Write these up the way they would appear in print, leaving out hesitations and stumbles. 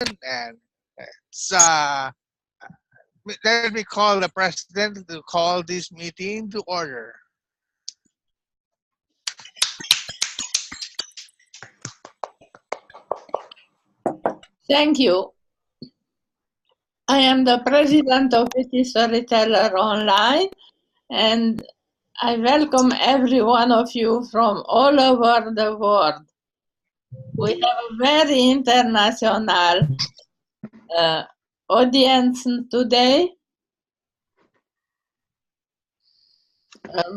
and let me call the president to call this meeting to order. Thank you. I am the president of Witty Storytellers Online, and I welcome every one of you from all over the world. We have a very international audience today.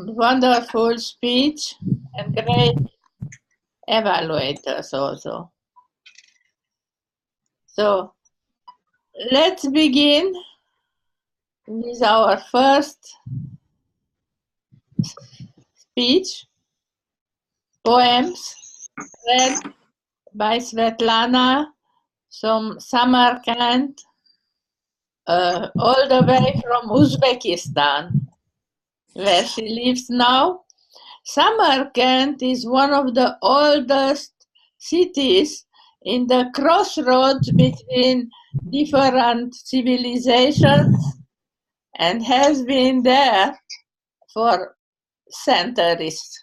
Wonderful speech and great evaluators also. So let's begin with our first speech, poems read by Svetlana from Samarkand, all the way from Uzbekistan, where she lives now. Samarkand is one of the oldest cities in the crossroads between different civilizations and has been there for centuries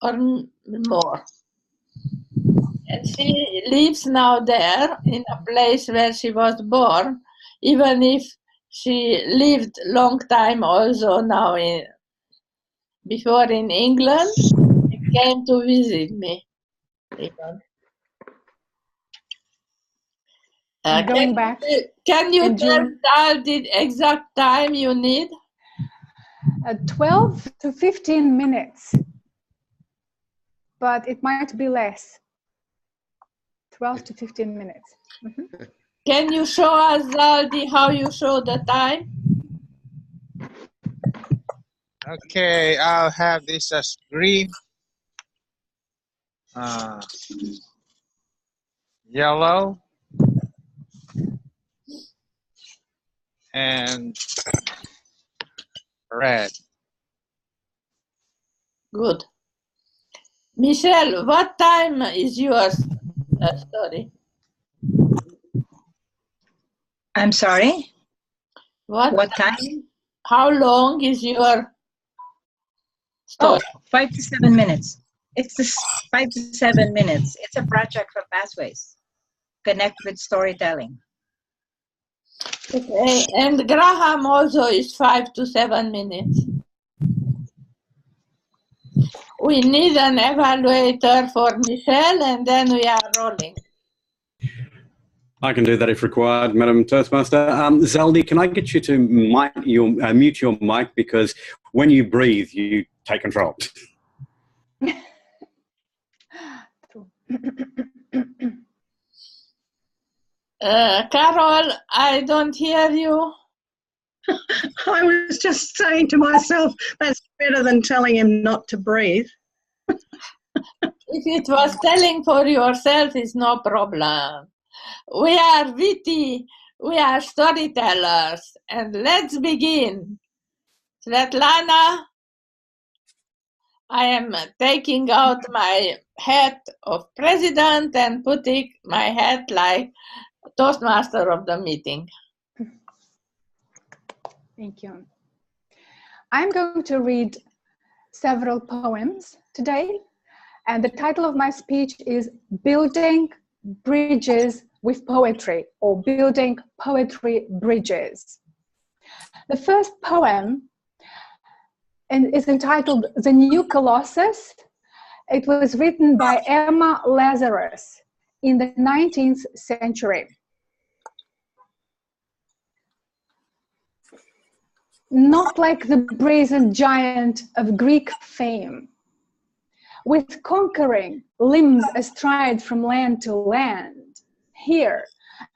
or more. And she lives now there in a place where she was born, even if she lived long time also now before in England. She came to visit me. Going back. Can you tell the exact time you need? 12 to 15 minutes, but it might be less. 12 to 15 minutes. Mm-hmm. Can you show us, Zaldi, how you show the time? Okay, I'll have this as green, yellow, and red. Good. Michelle, what time is yours story? I'm sorry? What time? How long is your story? Oh, 5 to 7 minutes. It's 5 to 7 minutes. It's a project for Pathways. Connect with storytelling. Okay, and Graham also is 5 to 7 minutes. We need an evaluator for Michelle, and then we are rolling. I can do that if required, Madam Toastmaster. Zaldi, can I get you to mute your mic, because when you breathe, you take control. Carol, I don't hear you. I was just saying to myself, that's better than telling him not to breathe. If it was telling for yourself, it's no problem. We are witty, we are storytellers, and let's begin. Svetlana, I am taking out my hat of president and putting my hat like Toastmaster of the meeting. Thank you. I'm going to read several poems today, and the title of my speech is Building Bridges with Poetry, or Building Poetry Bridges. The first poem is entitled The New Colossus. It was written by Emma Lazarus in the 19th century. Not like the brazen giant of Greek fame, with conquering limbs astride from land to land, here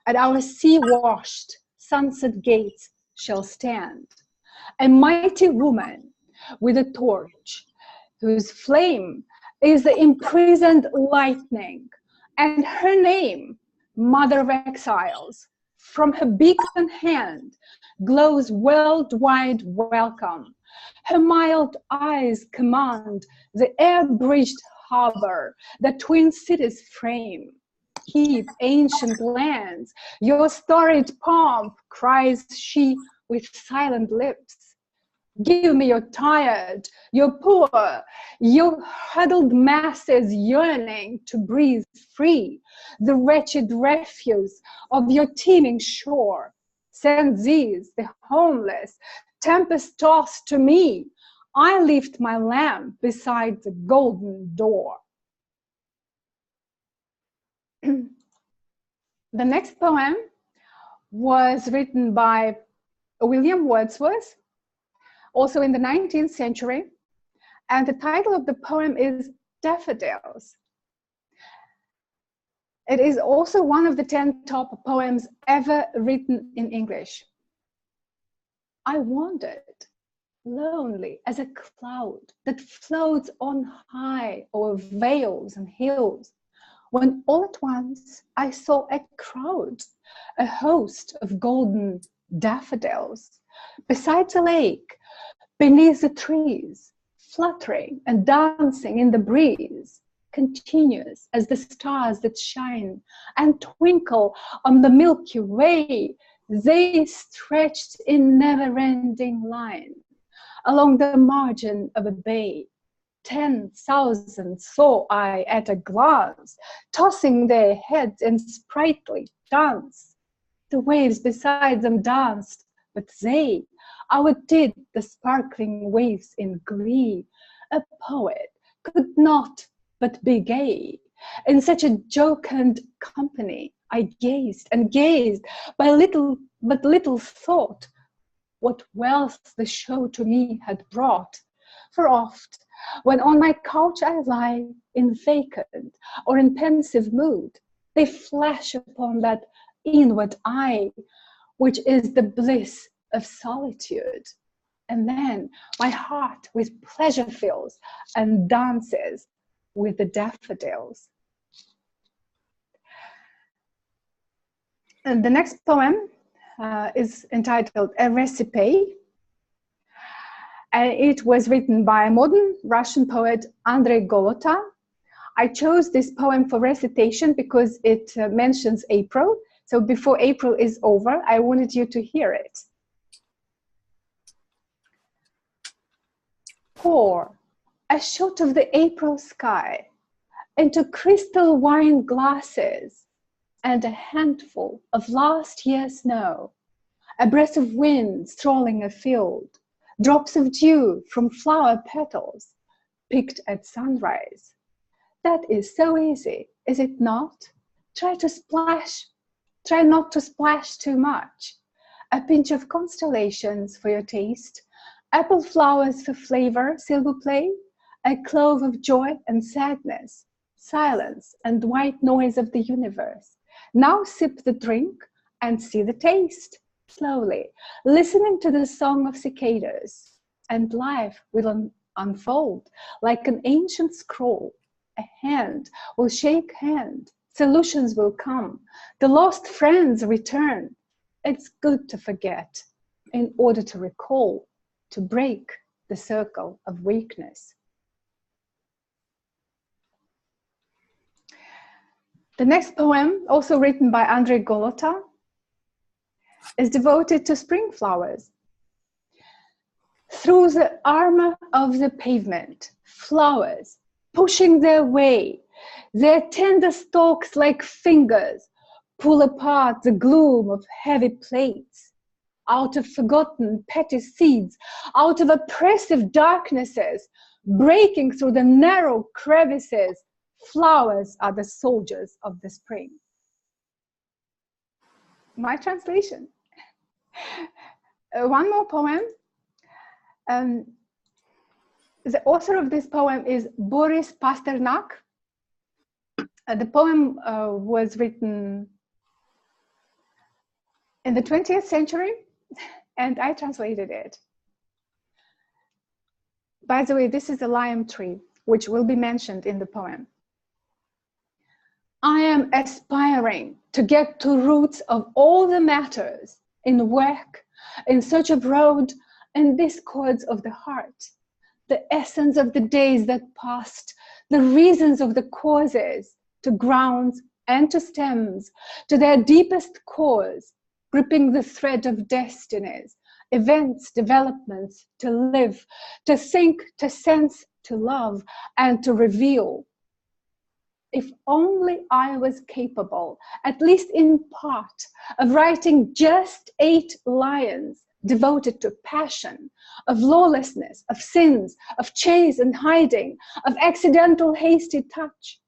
at our sea-washed sunset gates shall stand a mighty woman with a torch, whose flame is the imprisoned lightning, and her name, Mother of Exiles, from her beacon hand glows worldwide welcome. Her mild eyes command the air-bridged harbor that twin cities frame. keep ancient lands. Your storied pomp, cries she with silent lips. Give me your tired, your poor, your huddled masses yearning to breathe free, the wretched refuse of your teeming shore. Send these, the homeless, tempest-tossed to me. I lift my lamp beside the golden door. The next poem was written by William Wordsworth, also in the 19th century, and the title of the poem is Daffodils. It is also one of the 10 top poems ever written in English. I wandered, lonely as a cloud that floats on high over vales and hills, when all at once I saw a crowd, a host of golden daffodils, beside the lake, beneath the trees, fluttering and dancing in the breeze, continuous as the stars that shine and twinkle on the Milky Way. They stretched in never-ending line along the margin of a bay. 10,000 saw I at a glance, tossing their heads in sprightly dance. The waves beside them danced, but they outdid the sparkling waves in glee. A poet could not but be gay. In such a jocund company, I gazed and gazed, but little thought what wealth the show to me had brought. For oft, when on my couch I lie in vacant or in pensive mood, they flash upon that inward eye, which is the bliss of solitude. And then my heart with pleasure fills and dances with the daffodils. And the next poem is entitled A Recipe. And it was written by a modern Russian poet, Andrei Golota. I chose this poem for recitation because it mentions April. So before April is over, I wanted you to hear it. Pour a shot of the April sky into crystal wine glasses and a handful of last year's snow, a breath of wind strolling a field, drops of dew from flower petals picked at sunrise. That is so easy, is it not? Try not to splash too much. A pinch of constellations for your taste, apple flowers for flavor, s'il vous plaît, a clove of joy and sadness, silence and white noise of the universe. Now sip the drink and see the taste, slowly, listening to the song of cicadas, and life will unfold like an ancient scroll. A hand will shake hand, solutions will come, the lost friends return. It's good to forget in order to recall, to break the circle of weakness. The next poem, also written by Andrei Golota, is devoted to spring flowers. Through the armor of the pavement, flowers pushing their way, their tender stalks like fingers pull apart the gloom of heavy plates. Out of forgotten petty seeds, out of oppressive darknesses, breaking through the narrow crevices, flowers are the soldiers of the spring. My translation. One more poem. The author of this poem is Boris Pasternak. The poem was written in the 20th century, and I translated it. By the way, this is a lime tree, which will be mentioned in the poem. I am aspiring to get to roots of all the matters in work, in search of road and discords of the heart, the essence of the days that passed, the reasons of the causes, to grounds and to stems, to their deepest cores, gripping the thread of destinies, events, developments, to live, to think, to sense, to love, and to reveal. If only I was capable, at least in part, of writing just 8 lines devoted to passion, of lawlessness, of sins, of chase and hiding, of accidental hasty touch,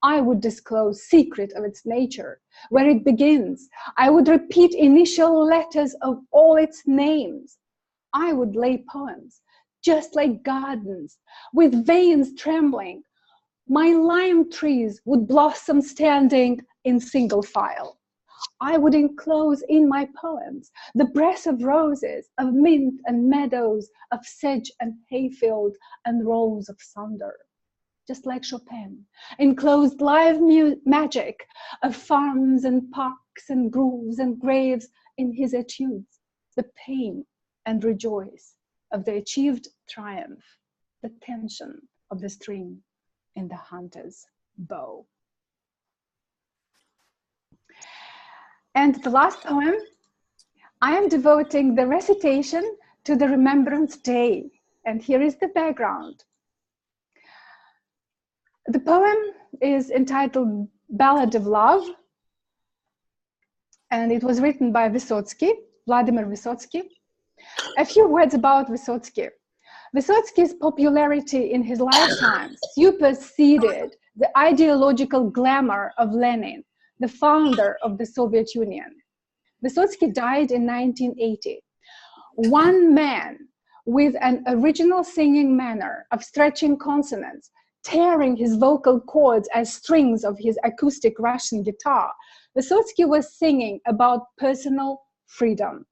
I would disclose secret of its nature, where it begins. I would repeat initial letters of all its names. I would lay poems, just like gardens, with veins trembling. My lime trees would blossom standing in single file. I would enclose in my poems the breath of roses, of mint and meadows, of sedge and hayfield and rolls of thunder. Just like Chopin, enclosed live magic of farms and parks and grooves and graves in his etudes, the pain and rejoice of the achieved triumph, the tension of the string in the hunter's bow. And the last poem, I am devoting the recitation to the Remembrance Day. And here is the background. The poem is entitled Ballad of Love, and it was written by Vysotsky, Vladimir Vysotsky. A few words about Vysotsky. Vysotsky's popularity in his lifetime superseded the ideological glamour of Lenin, the founder of the Soviet Union. Vysotsky died in 1980. One man with an original singing manner of stretching consonants, tearing his vocal cords as strings of his acoustic Russian guitar, Vysotsky was singing about personal freedom.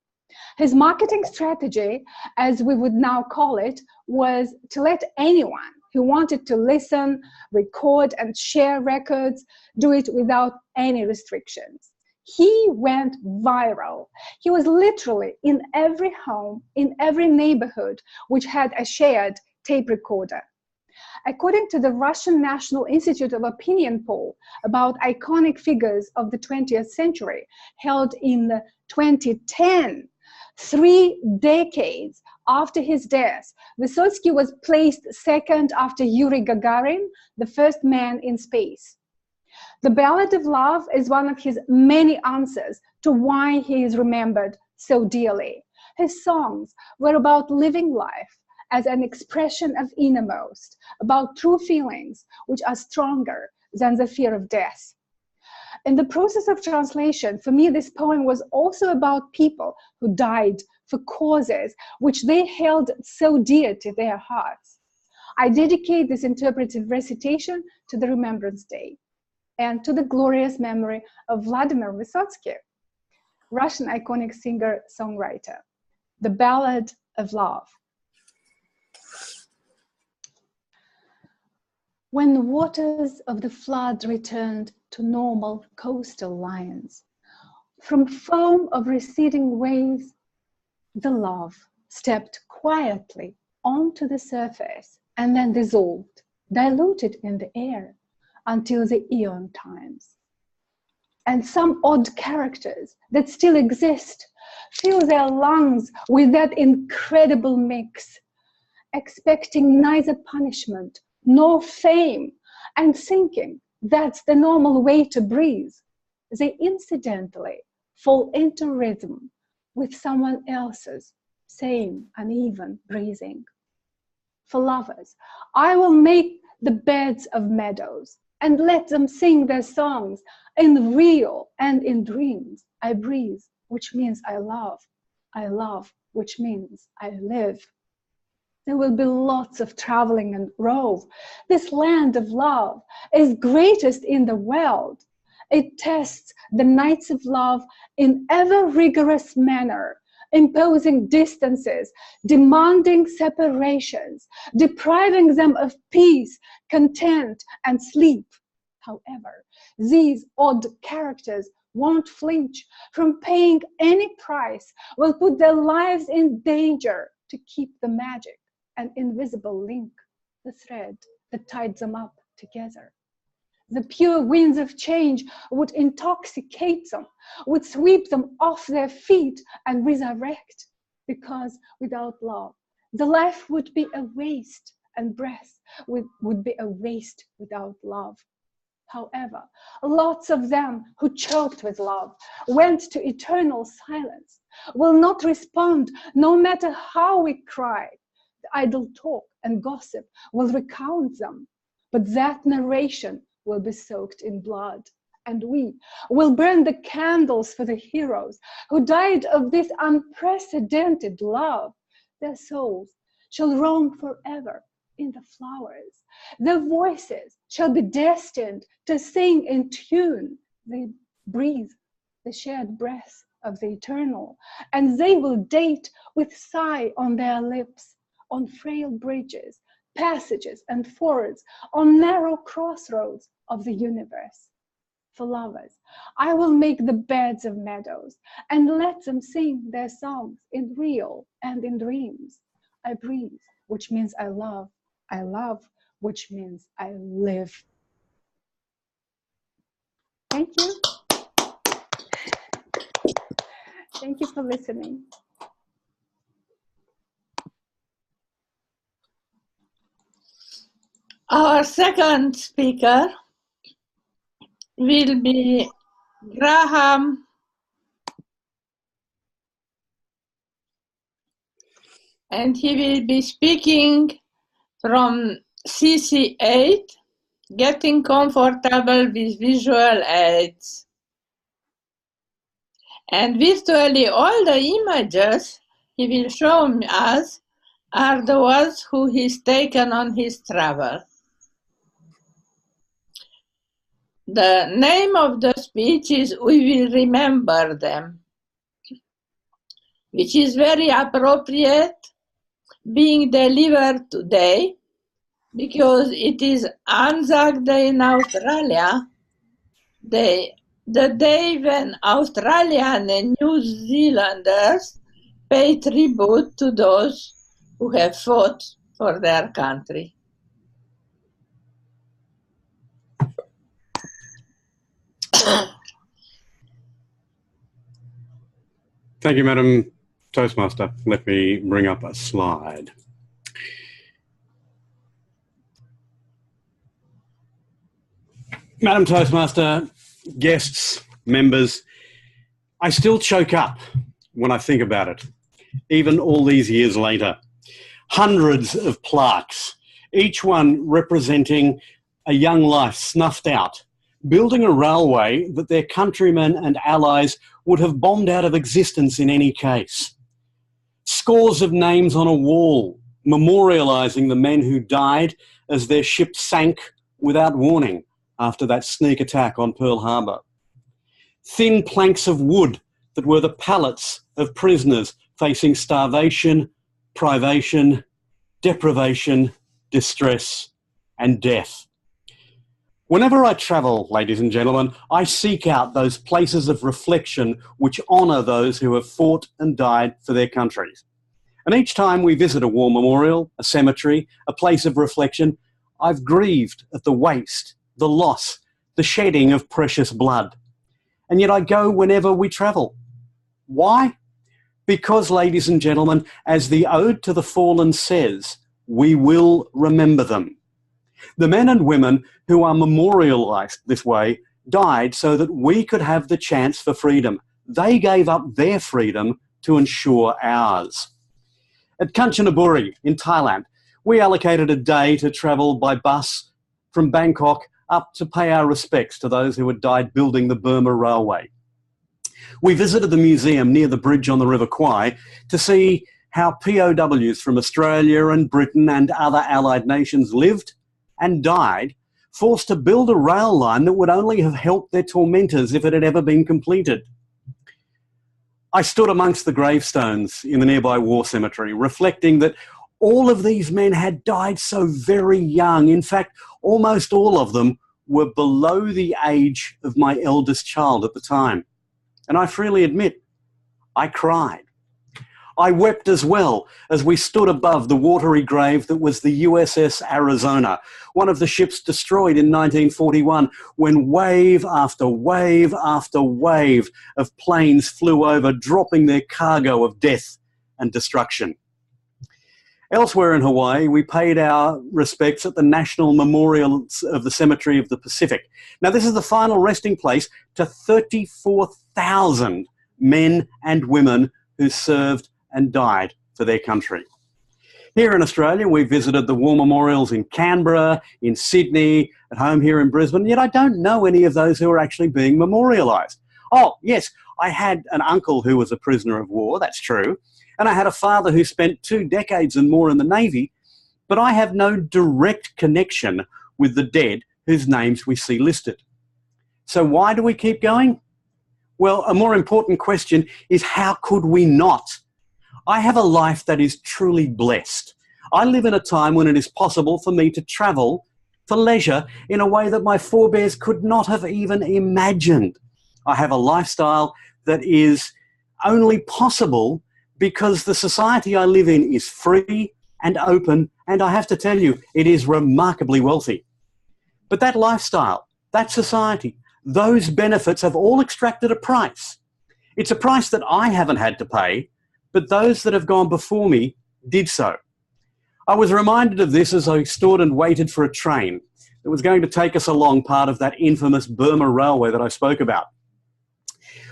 His marketing strategy, as we would now call it, was to let anyone who wanted to listen, record, and share records do it without any restrictions. He went viral. He was literally in every home, in every neighborhood which had a shared tape recorder. According to the Russian National Institute of Opinion poll about iconic figures of the 20th century, held in 2010, 3 decades after his death, Vysotsky was placed second after Yuri Gagarin, the first man in space. The Ballad of Love is one of his many answers to why he is remembered so dearly. His songs were about living life as an expression of innermost, about true feelings which are stronger than the fear of death. In the process of translation, for me, this poem was also about people who died for causes which they held so dear to their hearts. I dedicate this interpretive recitation to the Remembrance Day and to the glorious memory of Vladimir Vysotsky, Russian iconic singer-songwriter. The Ballad of Love. When the waters of the flood returned to normal coastal lines, from foam of receding waves, the love stepped quietly onto the surface and then dissolved, diluted in the air until the Aeon times. And some odd characters that still exist fill their lungs with that incredible mix, expecting neither punishment nor fame, and thinking that's the normal way to breathe. They incidentally fall into rhythm with someone else's same uneven breathing. For lovers, I will make the beds of meadows and let them sing their songs in real and in dreams. I breathe, which means I love. I love, which means I live. There will be lots of traveling and rove. This land of love is greatest in the world. It tests the nights of love in ever rigorous manner, imposing distances, demanding separations, depriving them of peace, content, and sleep. However, these odd characters won't flinch from paying any price, will put their lives in danger to keep the magic, an invisible link, the thread that tied them up together. The pure winds of change would intoxicate them, would sweep them off their feet and resurrect. Because without love, the life would be a waste, and breath would be a waste without love. However, lots of them who choked with love, went to eternal silence, will not respond no matter how we cry. The idle talk and gossip will recount them, but that narration will be soaked in blood. And we will burn the candles for the heroes who died of this unprecedented love. Their souls shall roam forever in the flowers. Their voices shall be destined to sing in tune. They breathe the shared breath of the eternal, and they will date with sigh on their lips, on frail bridges, passages and fords, on narrow crossroads of the universe. For lovers, I will make the beds of meadows and let them sing their songs in real and in dreams. I breathe, which means I love. I love, which means I live. Thank you. Thank you for listening. Our second speaker will be Graham, and he will be speaking from CC8, Getting Comfortable with Visual Aids. And virtually all the images he will show us are the ones who he's taken on his travel. The name of the speech is We Will Remember Them, which is very appropriate, being delivered today, because it is Anzac Day in Australia, the day when Australian and New Zealanders pay tribute to those who have fought for their country. Thank you, Madam Toastmaster. Let me bring up a slide. Madam Toastmaster, guests, members, I still choke up when I think about it, even all these years later. Hundreds of plaques, each one representing a young life snuffed out, building a railway that their countrymen and allies would have bombed out of existence in any case. Scores of names on a wall, memorialising the men who died as their ship sank without warning after that sneak attack on Pearl Harbor. Thin planks of wood that were the pallets of prisoners facing starvation, privation, deprivation, distress, and death. Whenever I travel, ladies and gentlemen, I seek out those places of reflection which honour those who have fought and died for their countries. And each time we visit a war memorial, a cemetery, a place of reflection, I've grieved at the waste, the loss, the shedding of precious blood. And yet I go whenever we travel. Why? Because, ladies and gentlemen, as the Ode to the Fallen says, we will remember them. The men and women who are memorialised this way died so that we could have the chance for freedom. They gave up their freedom to ensure ours. At Kanchanaburi in Thailand, we allocated a day to travel by bus from Bangkok up to pay our respects to those who had died building the Burma Railway. We visited the museum near the bridge on the River Kwai to see how POWs from Australia and Britain and other allied nations lived and died, forced to build a rail line that would only have helped their tormentors if it had ever been completed. I stood amongst the gravestones in the nearby war cemetery, reflecting that all of these men had died so very young. In fact, almost all of them were below the age of my eldest child at the time. And I freely admit, I cried. I wept as well as we stood above the watery grave that was the USS Arizona, one of the ships destroyed in 1941, when wave after wave after wave of planes flew over, dropping their cargo of death and destruction. Elsewhere in Hawaii, we paid our respects at the National Memorial of the Cemetery of the Pacific. Now, this is the final resting place to 34,000 men and women who served and died for their country. Here in Australia, we visited the war memorials in Canberra, in Sydney, at home here in Brisbane, yet I don't know any of those who are actually being memorialised. Oh, yes, I had an uncle who was a prisoner of war, that's true, and I had a father who spent 2 decades and more in the Navy, but I have no direct connection with the dead whose names we see listed. So why do we keep going? Well, a more important question is, how could we not? I have a life that is truly blessed. I live in a time when it is possible for me to travel for leisure in a way that my forebears could not have even imagined. I have a lifestyle that is only possible because the society I live in is free and open, and I have to tell you, it is remarkably wealthy. But that lifestyle, that society, those benefits have all extracted a price. It's a price that I haven't had to pay, but those that have gone before me did so. I was reminded of this as I stood and waited for a train that was going to take us along part of that infamous Burma railway that I spoke about.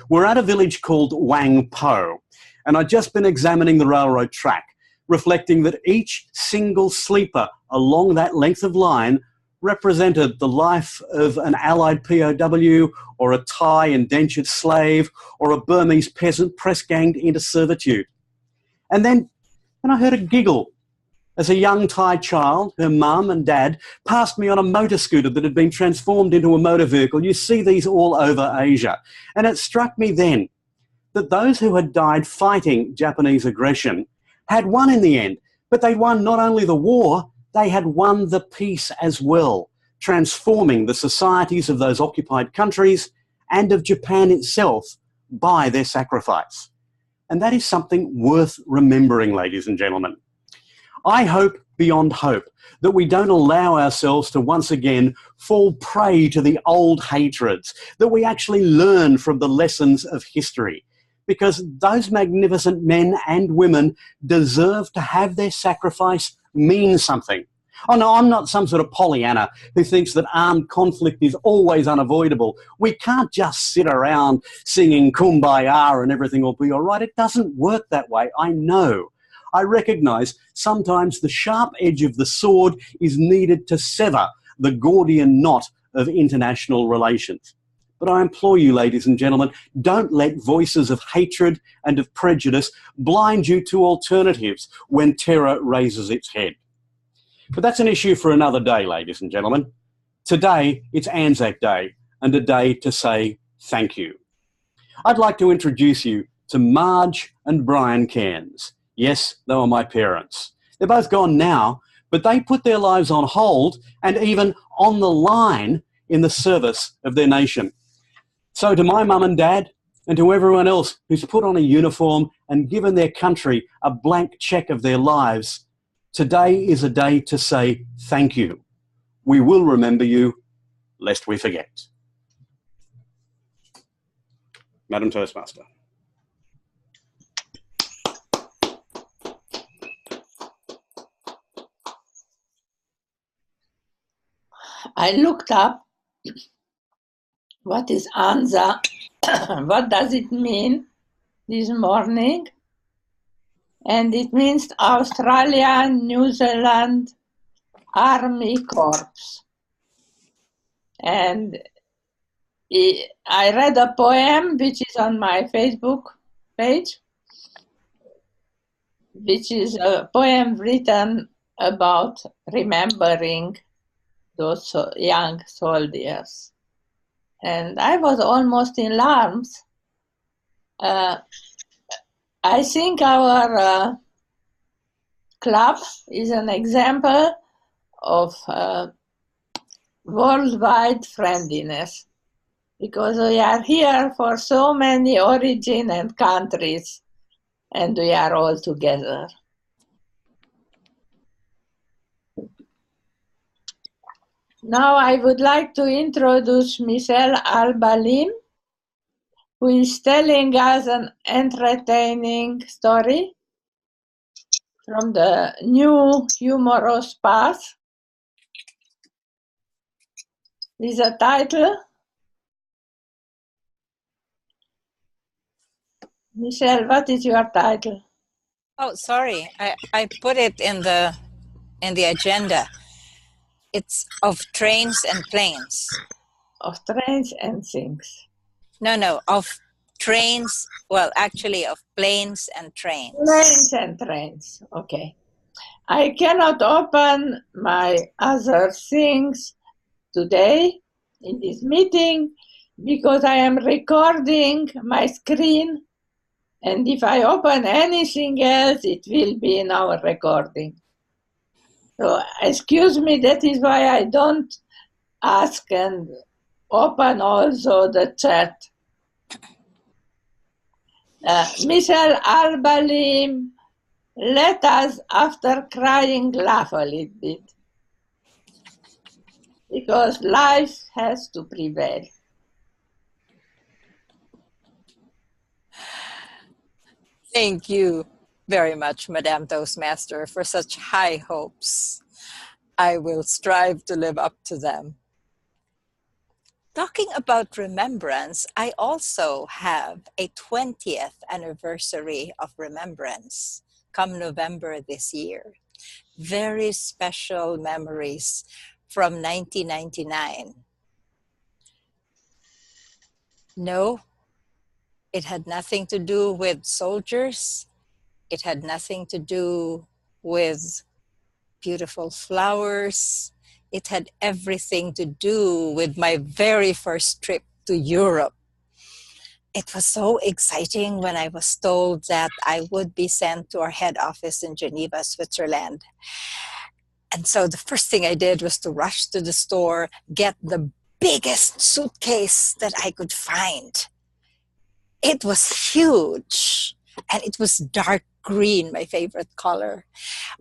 We're at a village called Wang Po, and I'd just been examining the railroad track, reflecting that each single sleeper along that length of line represented the life of an Allied POW or a Thai indentured slave or a Burmese peasant press-ganged into servitude. And then I heard a giggle as a young Thai child, her mum and dad, passed me on a motor scooter that had been transformed into a motor vehicle. You see these all over Asia. And it struck me then that those who had died fighting Japanese aggression had won in the end, but they'd won not only the war, they had won the peace as well, transforming the societies of those occupied countries and of Japan itself by their sacrifice. And that is something worth remembering, ladies and gentlemen. I hope beyond hope that we don't allow ourselves to once again fall prey to the old hatreds, that we actually learn from the lessons of history, because those magnificent men and women deserve to have their sacrifice mean something. Oh no, I'm not some sort of Pollyanna who thinks that armed conflict is always unavoidable. We can't just sit around singing Kumbaya and everything will be all right. It doesn't work that way, I know. I recognise sometimes the sharp edge of the sword is needed to sever the Gordian knot of international relations. But I implore you, ladies and gentlemen, don't let voices of hatred and of prejudice blind you to alternatives when terror raises its head. But that's an issue for another day, ladies and gentlemen. Today, it's Anzac Day, and a day to say thank you. I'd like to introduce you to Marge and Brian Cairns. Yes, they were my parents. They're both gone now, but they put their lives on hold and even on the line in the service of their nation. So to my mum and dad, and to everyone else who's put on a uniform and given their country a blank cheque of their lives, today is a day to say thank you. We will remember you, lest we forget. Madam Toastmaster. I looked up what is ANZA, what does it mean this morning, and it means Australia New Zealand Army Corps. And I read a poem which is on my Facebook page, which is a poem written about remembering those young soldiers. And I was almost in alarms. I think our club is an example of worldwide friendliness, because we are here for so many origins and countries. and we are all together. Now I would like to introduce Michelle Albalim, who is telling us an entertaining story from the new humorous path with a title. Michelle, what is your title? Oh, sorry. I put it in the agenda. It's of trains and planes. Of trains and things. No, of trains. Well, actually, of planes and trains. Planes and trains. Okay. I cannot open my other things today in this meeting because I am recording my screen, and if I open anything else, it will be in our recording. So excuse me, that is why I don't ask and open also the chat. Michelle Albalim, let us, after crying, laugh a little bit. Because life has to prevail. Thank you very much, Madame Toastmaster, for such high hopes. I will strive to live up to them. Talking about remembrance, I also have a 20th anniversary of remembrance come November this year. Very special memories from 1999. No, it had nothing to do with soldiers. It had nothing to do with beautiful flowers. It had everything to do with my very first trip to Europe. It was so exciting when I was told that I would be sent to our head office in Geneva, Switzerland. And so the first thing I did was to rush to the store, get the biggest suitcase that I could find. It was huge, and it was dark green, my favorite color.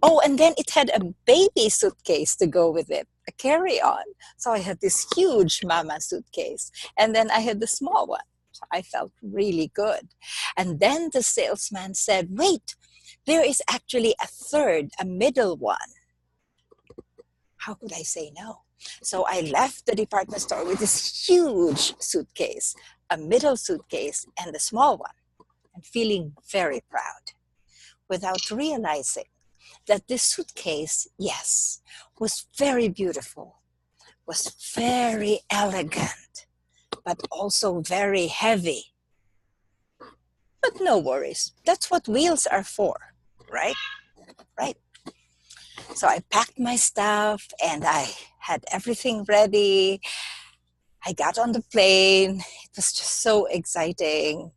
Oh, and then it had a baby suitcase to go with it, a carry-on. So I had this huge mama suitcase, and then I had the small one. So I felt really good. And then the salesman said, wait, there is actually a third, a middle one. How could I say no? So I left the department store with this huge suitcase, a middle suitcase, and the small one, and feeling very proud, without realizing that this suitcase, yes, was very beautiful, was very elegant, but also very heavy. But no worries. That's what wheels are for, right? Right. So I packed my stuff and I had everything ready. I got on the plane. It was just so exciting.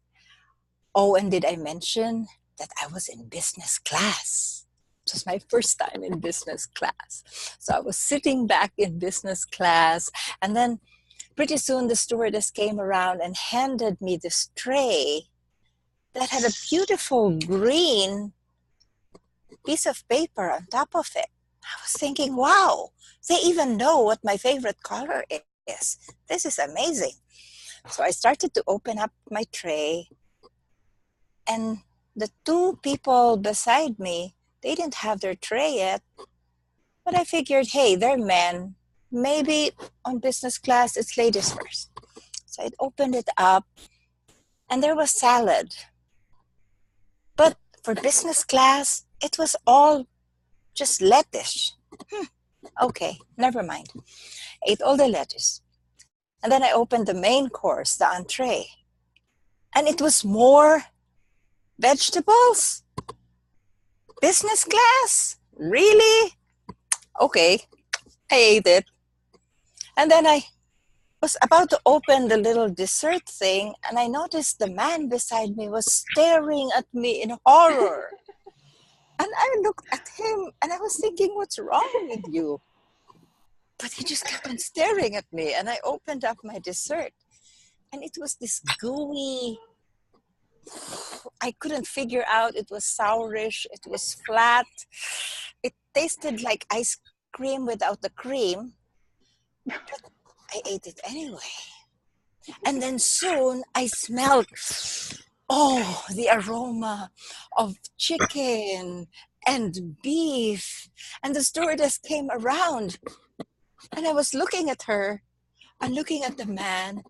Oh, and did I mention that I was in business class? It was my first time in business class. So I was sitting back in business class, and then pretty soon the stewardess came around and handed me this tray that had a beautiful green piece of paper on top of it. I was thinking, wow, they even know what my favorite color is. This is amazing. So I started to open up my tray, and the two people beside me, they didn't have their tray yet. But I figured, hey, they're men. Maybe on business class, it's ladies first. So I opened it up, and there was salad. But for business class, it was all just lettuce. Okay, never mind. Ate all the lettuce. And then I opened the main course, the entree. And it was more vegetables? Business class? Really? Okay, I ate it. And then I was about to open the little dessert thing, and I noticed the man beside me was staring at me in horror. And I looked at him, and I was thinking, what's wrong with you? But he just kept on staring at me, and I opened up my dessert. And it was this gooey, I couldn't figure out. It was sourish. It was flat. It tasted like ice cream without the cream. But I ate it anyway. And then soon I smelled, oh, the aroma of chicken and beef. And the stewardess came around. And I was looking at her and looking at the man.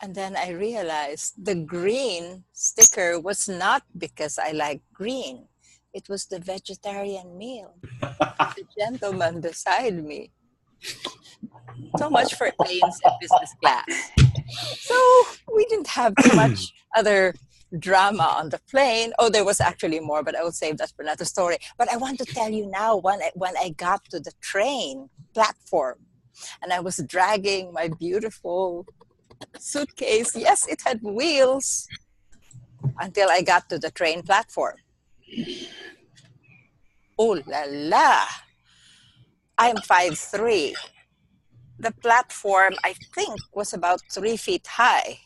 And then I realized the green sticker was not because I like green. It was the vegetarian meal. The gentleman beside me. So much for planes and business class. So we didn't have too much other drama on the plane. Oh, there was actually more, but I will save that for another story. But I want to tell you now, when I got to the train platform and I was dragging my beautiful suitcase. Yes, it had wheels until I got to the train platform. Oh la la! I'm 5'3". The platform, I think, was about 3 feet high,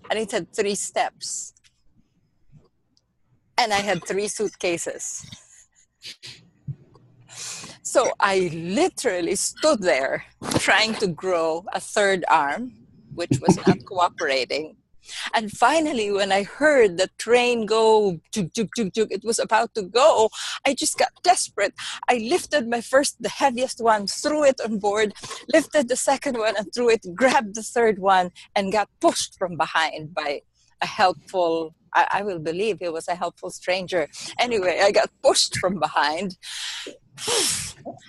and it had 3 steps. And I had 3 suitcases. So I literally stood there trying to grow a third arm, which was not cooperating. And finally, when I heard the train go, tuk, tuk, tuk, tuk, it was about to go, I just got desperate. I lifted the heaviest one, threw it on board, lifted the second one and threw it, grabbed the third one, and got pushed from behind by a helpful, I will believe he was a helpful stranger. Anyway, I got pushed from behind.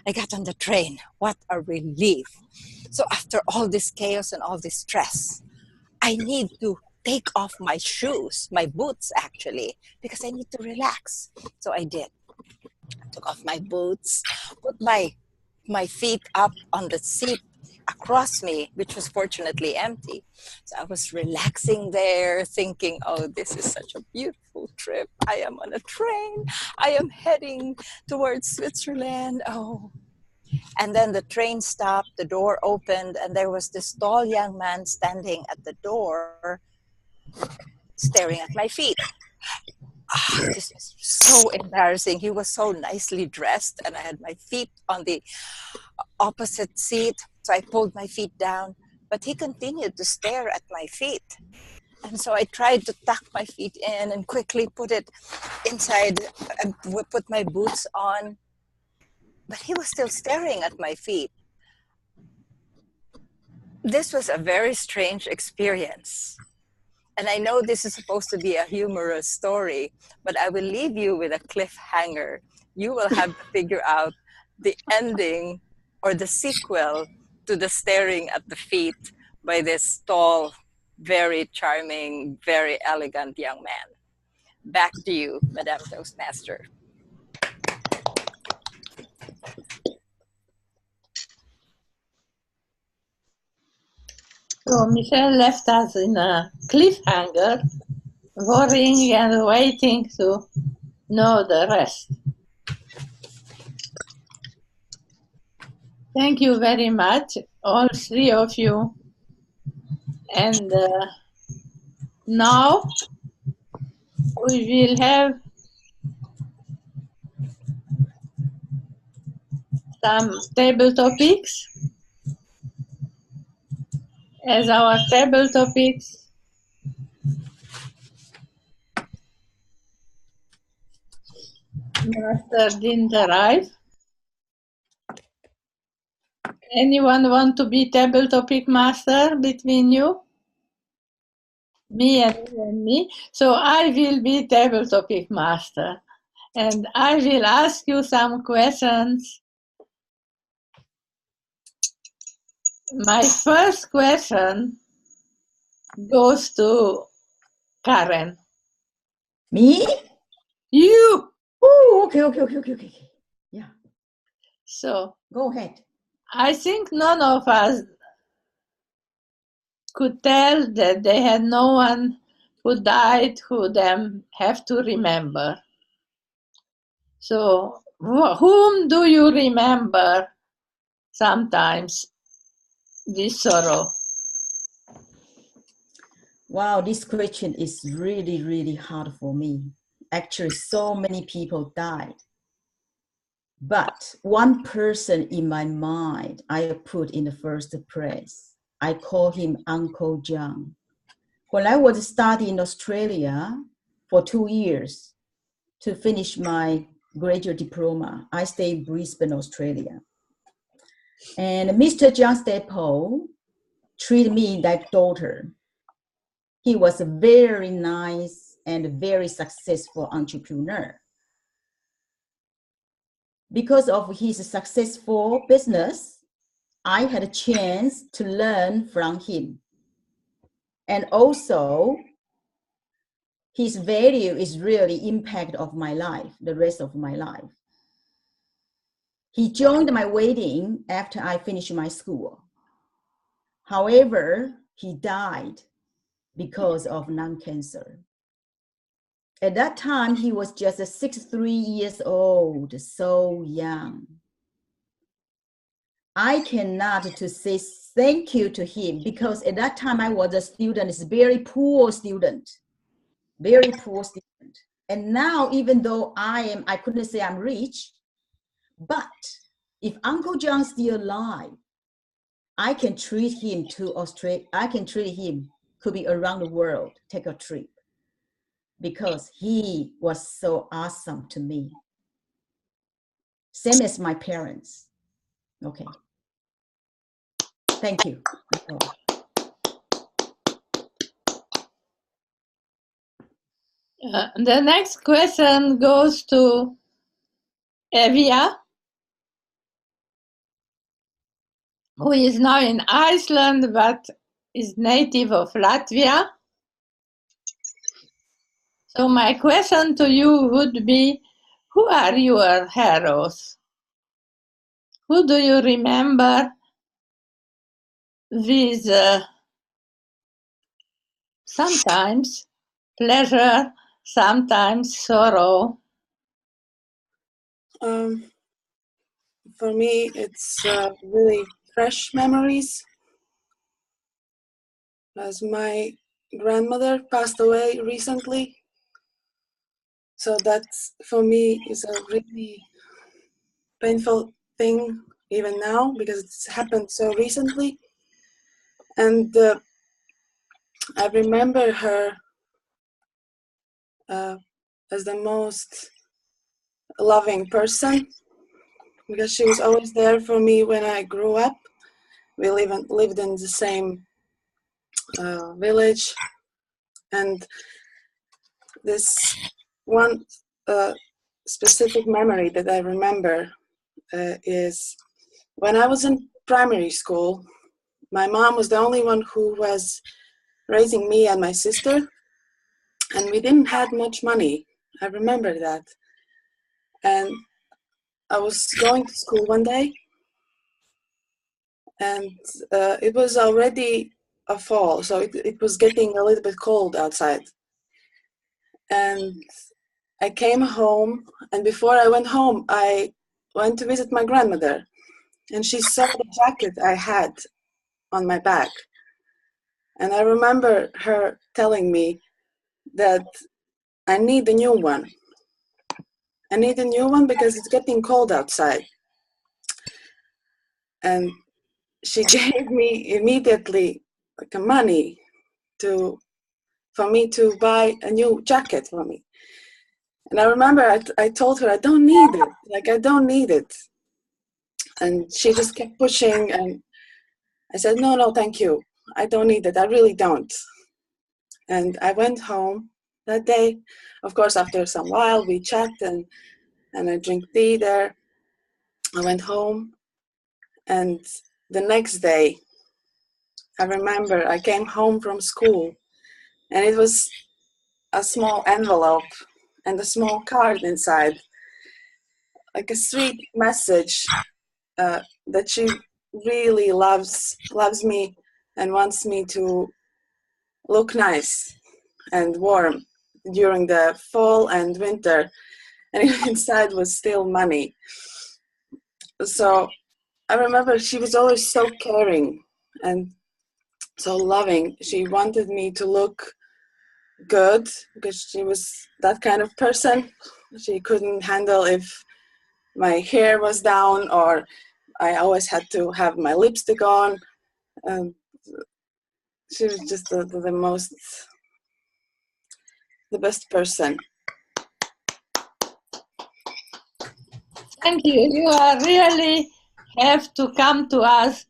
I got on the train. What a relief. So after all this chaos and all this stress, I need to take off my shoes, my boots actually, because I need to relax. So I did. I took off my boots, put my feet up on the seat across me, which was fortunately empty. So I was relaxing there, thinking, oh, this is such a beautiful trip. I am on a train. I am heading towards Switzerland. Oh. And then the train stopped, the door opened, and there was this tall young man standing at the door, staring at my feet. This was so embarrassing. He was so nicely dressed, and I had my feet on the opposite seat. So I pulled my feet down, but he continued to stare at my feet. And so I tried to tuck my feet in and quickly put it inside and put my boots on. But he was still staring at my feet. This was a very strange experience. And I know this is supposed to be a humorous story, but I will leave you with a cliffhanger. You will have to figure out the ending or the sequel to the staring at the feet by this tall, very charming, very elegant young man. Back to you, Madame Toastmaster. So Michelle left us in a cliffhanger, worrying and waiting to know the rest. Thank you very much, all 3 of you. And now we will have some table topics. As our table topics, Master didn't arrive. Anyone want to be table topic master between you? Me and you and me. So I will be table topic master. And I will ask you some questions. My first question goes to Karen. Me? You! Oh, okay. Yeah, So go ahead. I think none of us could tell that they had no one who died who them have to remember. So whom do you remember sometimes with sorrow? Wow, this question is really, really hard for me. Actually, so many people died. But one person in my mind, I put in the first place. I call him Uncle John. When I was studying in Australia for 2 years to finish my graduate diploma, I stayed in Brisbane, Australia. And Mr. John Staple treated me like daughter. He was a very nice and very successful entrepreneur. Because of his successful business, I had a chance to learn from him. And also, his value is really impact of my life, the rest of my life. He joined my wedding after I finished my school. However, he died because of lung cancer. At that time, he was just 63 years old, so young. I cannot to say thank you to him because at that time I was a student, a very poor student, very poor student. And now, even though I couldn't say I'm rich, but if Uncle John's still alive, I can treat him to Australia. I can treat him, could be around the world, take a trip, because he was so awesome to me. Same as my parents. Okay. Thank you. The next question goes to Evia, who is now in Iceland but is native of Latvia. So my question to you would be, who are your heroes? Who do you remember with sometimes pleasure, sometimes sorrow? For me, it's really fresh memories, as my grandmother passed away recently. So that's, for me, is a really painful thing even now because it's happened so recently. And I remember her as the most loving person because she was always there for me when I grew up. We lived in the same village, and this one specific memory that I remember is when I was in primary school. My mom was the only one who was raising me and my sister, and we didn't have much money. I remember that. And I was going to school one day, and it was already a fall, so it was getting a little bit cold outside. And I came home, and before I went home, I went to visit my grandmother, and she saw the jacket I had on my back. And I remember her telling me that I need a new one. I need a new one because it's getting cold outside. And she gave me immediately like money for me to buy a new jacket for me. And I remember I told her I don't need it. Like, I don't need it. And she just kept pushing, and I said, no, thank you. I don't need it. I really don't. And I went home that day. Of course, after some while, we chat and I drink tea there. I went home, and the next day, I remember I came home from school, and it was a small envelope and a small card inside, like a sweet message that she really loves me and wants me to look nice and warm during the fall and winter, and inside was still money. So I remember she was always so caring, and so loving. She wanted me to look good because she was that kind of person. She couldn't handle if my hair was down or I always had to have my lipstick on. She was just the best person. Thank you. You are really have to come to us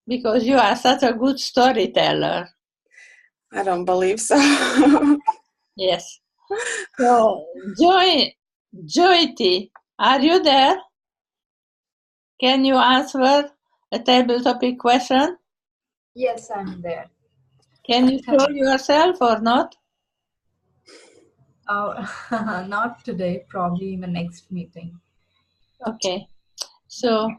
because you are such a good storyteller. I don't believe so. Yes. So, Joyty, are you there? Can you answer a table topic question? Yes, I'm there. Can you show yourself or not? Not today, probably in the next meeting. Okay. So,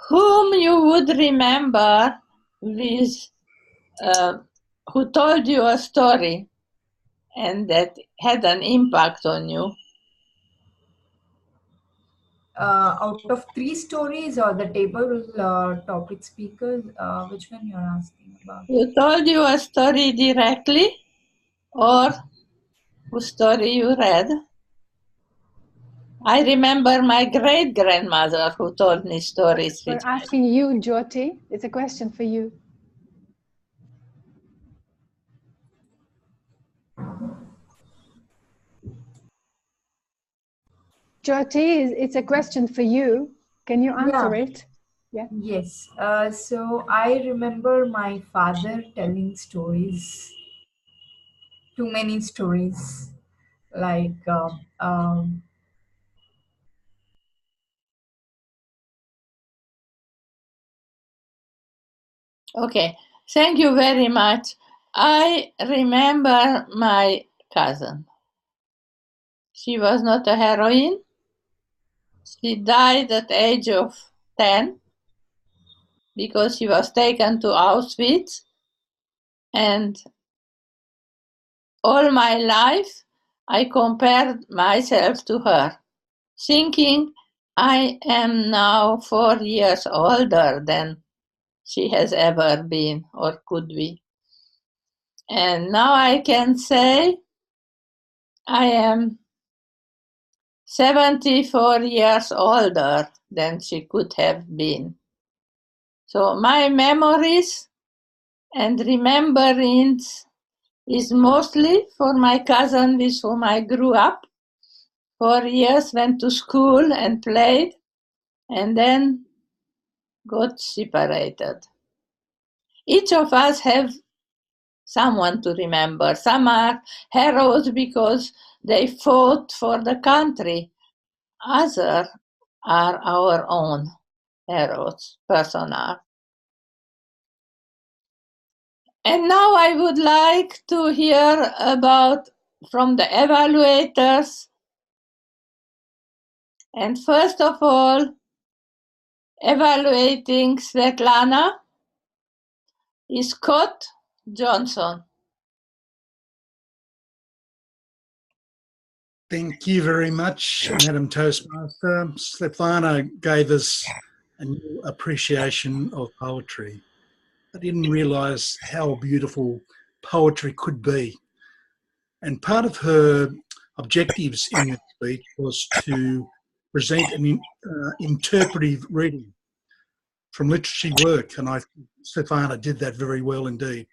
whom you would remember with who told you a story and that had an impact on you? Out of 3 stories or the table topic speakers, which one you're asking about? Who told you a story directly or whose story you read? I remember my great-grandmother who told me stories. We're asking you, Jyoti. It's a question for you. Jyoti, it's a question for you. Can you answer it? Yeah. Yes. So I remember my father telling stories, too many stories, like Okay, thank you very much. I remember my cousin. She was not a heroine. She died at the age of 10 because she was taken to Auschwitz. And all my life, I compared myself to her, thinking I am now 4 years older than she has ever been or could be. And now I can say I am 74 years older than she could have been. So my memories and remembrance is mostly for my cousin with whom I grew up. 4 years, went to school and played, and then got separated. Each of us have someone to remember. Some are heroes because they fought for the country. Others are our own heroes, personal. And now I would like to hear about from the evaluators. And first of all, evaluating Svetlana is Scott Johnson. Thank you very much, Madam Toastmaster. Svetlana gave us a new appreciation of poetry. I didn't realise how beautiful poetry could be. And part of her objectives in the speech was to present an interpretive reading from literary work, and Svetlana did that very well indeed.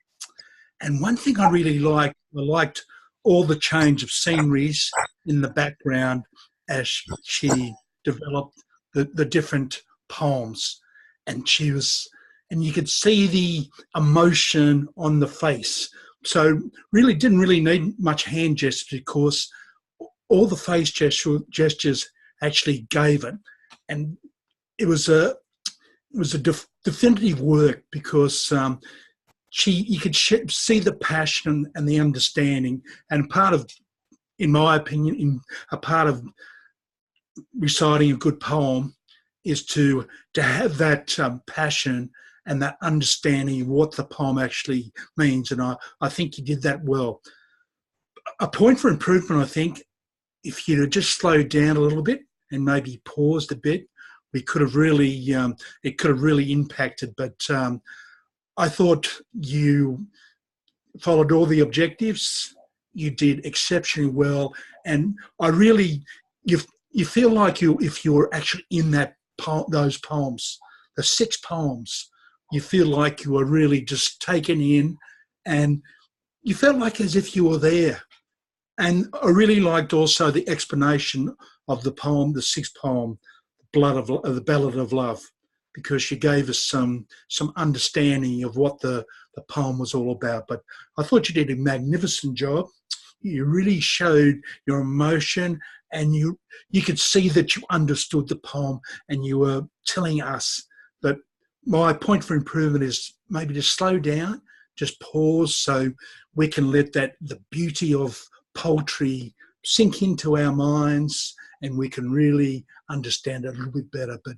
And one thing I really liked, I liked all the change of sceneries in the background as she developed the different poems, and you could see the emotion on the face. So really didn't really need much hand gestures because all the face gestures actually gave it, and it was a definitive work because you could see the passion and the understanding, and part of, in my opinion, a part of reciting a good poem is to have that passion and that understanding of what the poem actually means, and I think you did that well. A point for improvement, I think, if you'd just slowed down a little bit and maybe paused a bit we could have really, it could have really impacted. But I thought you followed all the objectives. You did exceptionally well, and I really, you feel like if you were actually in those poems, the 6 poems, you feel like you were really just taken in, and you felt like as if you were there. And I really liked also the explanation of the poem, the 6th poem, the Ballad of Love, because she gave us some understanding of what the poem was all about. But I thought you did a magnificent job. You really showed your emotion, and you could see that you understood the poem, and you were telling us that my point for improvement is maybe to slow down, just pause, so we can let the beauty of poetry sink into our minds, and we can really understand it a little bit better. But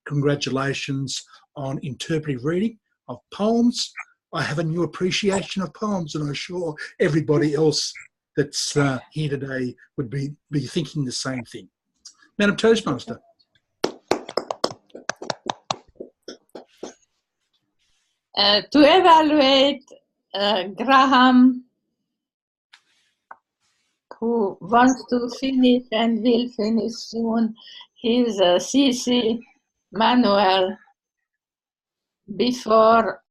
congratulations on interpretive reading of poems. I have a new appreciation of poems, and I'm sure everybody else that's here today would be thinking the same thing. Madam Toastmaster. To evaluate Graham, who wants to finish and will finish soon his CC manual before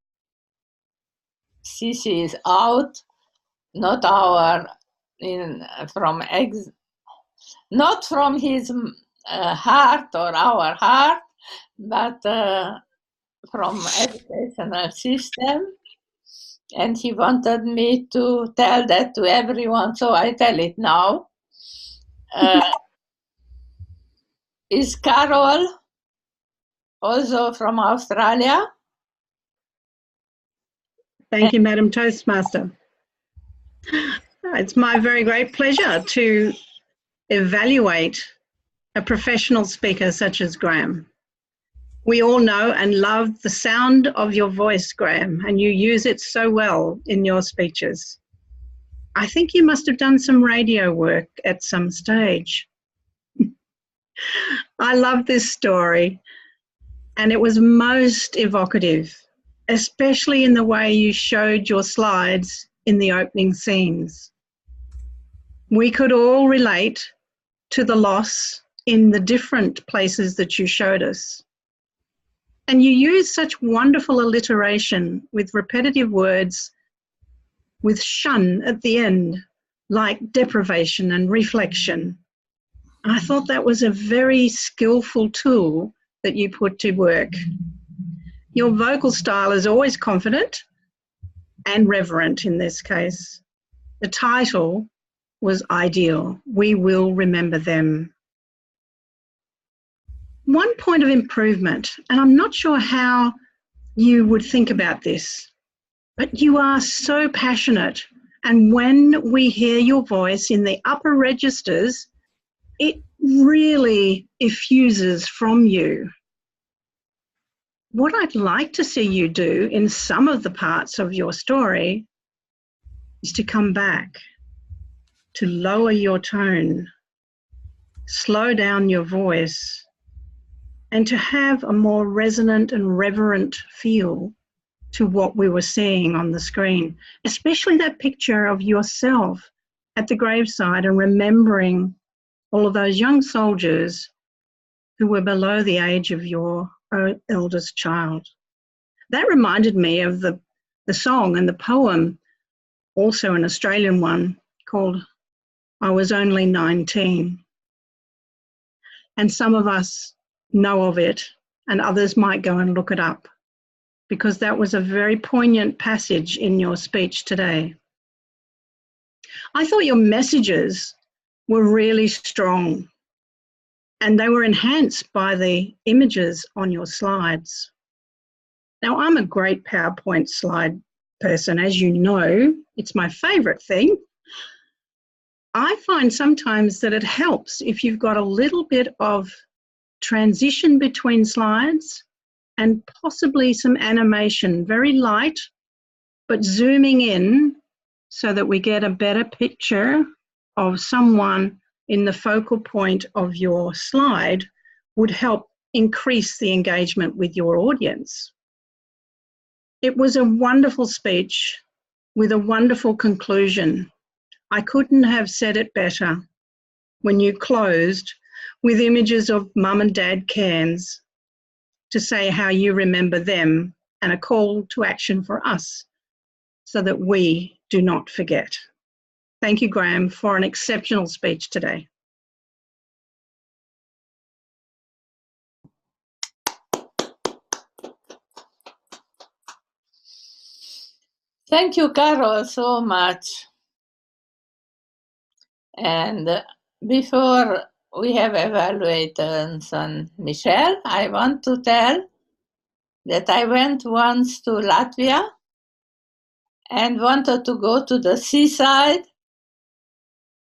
CC is out, not not from his heart or our heart, but from educational system. And he wanted me to tell that to everyone, so I tell it now. Is Carol also from Australia? Thank you, Madam Toastmaster. It's my very great pleasure to evaluate a professional speaker such as Graham. We all know and love the sound of your voice, Graham, and you use it so well in your speeches. I think you must have done some radio work at some stage. I love this story, and it was most evocative, especially in the way you showed your slides in the opening scenes. We could all relate to the loss in the different places that you showed us. And you use such wonderful alliteration with repetitive words with shun at the end, like deprivation and reflection. I thought that was a very skillful tool that you put to work. Your vocal style is always confident and reverent in this case. The title was ideal. We will remember them. One point of improvement, and I'm not sure how you would think about this, but you are so passionate, and when we hear your voice in the upper registers, it really effuses from you. What I'd like to see you do in some of the parts of your story is to come back, to lower your tone, slow down your voice, and to have a more resonant and reverent feel to what we were seeing on the screen, especially that picture of yourself at the graveside and remembering all of those young soldiers who were below the age of your eldest child. That reminded me of the song and the poem, also an Australian one, called I Was Only 19. And some of us know of it, and others might go and look it up, because that was a very poignant passage in your speech today. I thought your messages were really strong, and they were enhanced by the images on your slides. Now, I'm a great PowerPoint slide person, as you know. It's my favourite thing. I find sometimes that it helps if you've got a little bit of transition between slides and possibly some animation, very light, but zooming in so that we get a better picture of someone in the focal point of your slide would help increase the engagement with your audience. It was a wonderful speech with a wonderful conclusion. I couldn't have said it better when you closed with images of mum and dad cans to say how you remember them and a call to action for us so that we do not forget. Thank you, Graham, for an exceptional speech today. Thank you, Carol, so much. And before we have evaluations on Michelle, I want to tell that I went once to Latvia and wanted to go to the seaside,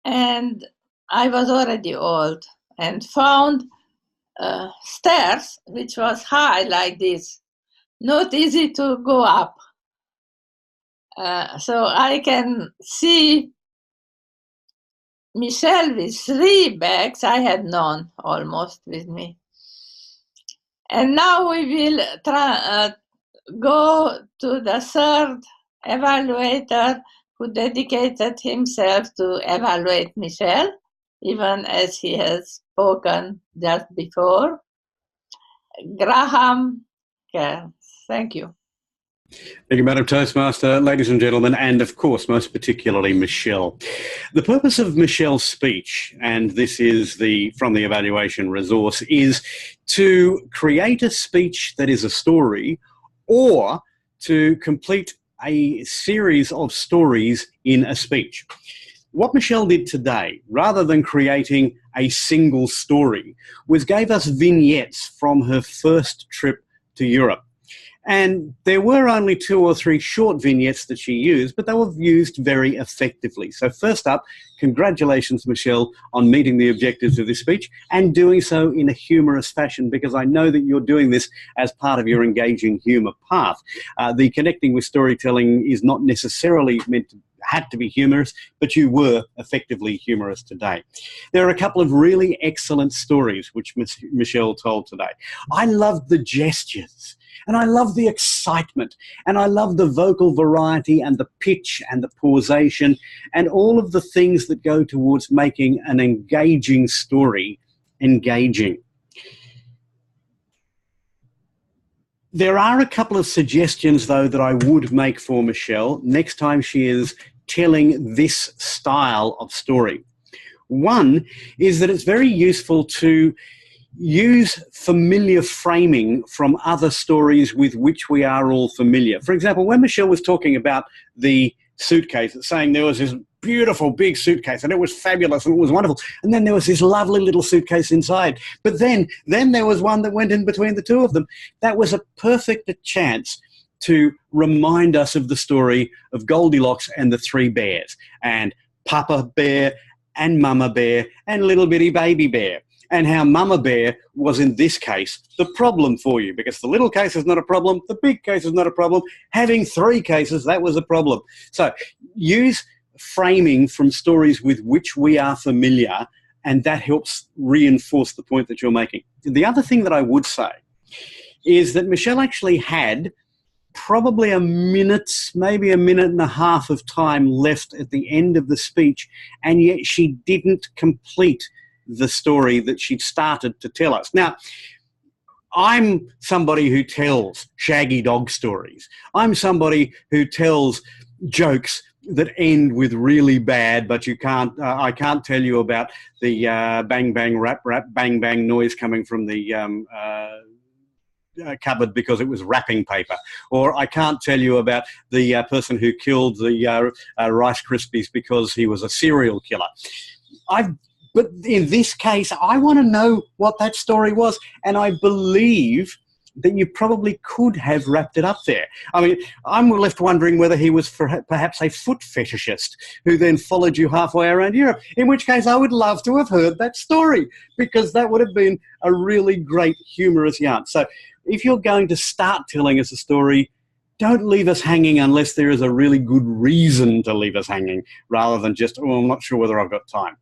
and I was already old and found stairs which was high like this, not easy to go up. So I can see Michelle with 3 bags. I had none almost with me. And now we will go to the third evaluator who dedicated himself to evaluate Michelle, even as he has spoken just before. Graham Kerr. Thank you. Thank you, Madam Toastmaster, ladies and gentlemen, and of course, most particularly Michelle. The purpose of Michelle's speech, and this is from the evaluation resource, is to create a speech that is a story or to complete a series of stories in a speech. What Michelle did today, rather than creating a single story, was gave us vignettes from her first trip to Europe. And there were only 2 or 3 short vignettes that she used, but they were used very effectively. So first up, congratulations, Michelle, on meeting the objectives of this speech and doing so in a humorous fashion, because I know that you're doing this as part of your engaging humour path. The connecting with storytelling is not necessarily had to be humorous, but you were effectively humorous today. There are a couple of really excellent stories which Michelle told today. I loved the gestures, and I love the excitement, and I love the vocal variety and the pitch and the pausation and all of the things that go towards making an engaging story engaging. There are a couple of suggestions, though, that I would make for Michelle next time she is telling this style of story. One is that it's very useful to use familiar framing from other stories with which we are all familiar. For example, when Michelle was talking about the suitcase, saying there was this beautiful big suitcase and it was fabulous and it was wonderful, and then there was this lovely little suitcase inside, but then there was one that went in between the two of them. That was a perfect chance to remind us of the story of Goldilocks and the 3 bears, and Papa Bear and Mama Bear and little bitty baby bear, and how Mama Bear was in this case the problem for you, because the little case is not a problem, the big case is not a problem, having 3 cases, that was a problem. So use framing from stories with which we are familiar, and that helps reinforce the point that you're making. The other thing that I would say is that Michelle actually had probably a minute, maybe a minute and a half of time left at the end of the speech, and yet she didn't complete the story that she'd started to tell us. Now, I'm somebody who tells shaggy dog stories. I'm somebody who tells jokes that end with really bad, but you can't. I can't tell you about the bang bang rap bang bang noise coming from the cupboard because it was wrapping paper, or I can't tell you about the person who killed the Rice Krispies because he was a serial killer. But in this case, I want to know what that story was, and I believe that you probably could have wrapped it up there. I mean, I'm left wondering whether he was perhaps a foot fetishist who then followed you halfway around Europe, in which case I would love to have heard that story, because that would have been a really great humorous yarn. So if you're going to start telling us a story, don't leave us hanging unless there is a really good reason to leave us hanging, rather than just, oh, I'm not sure whether I've got time.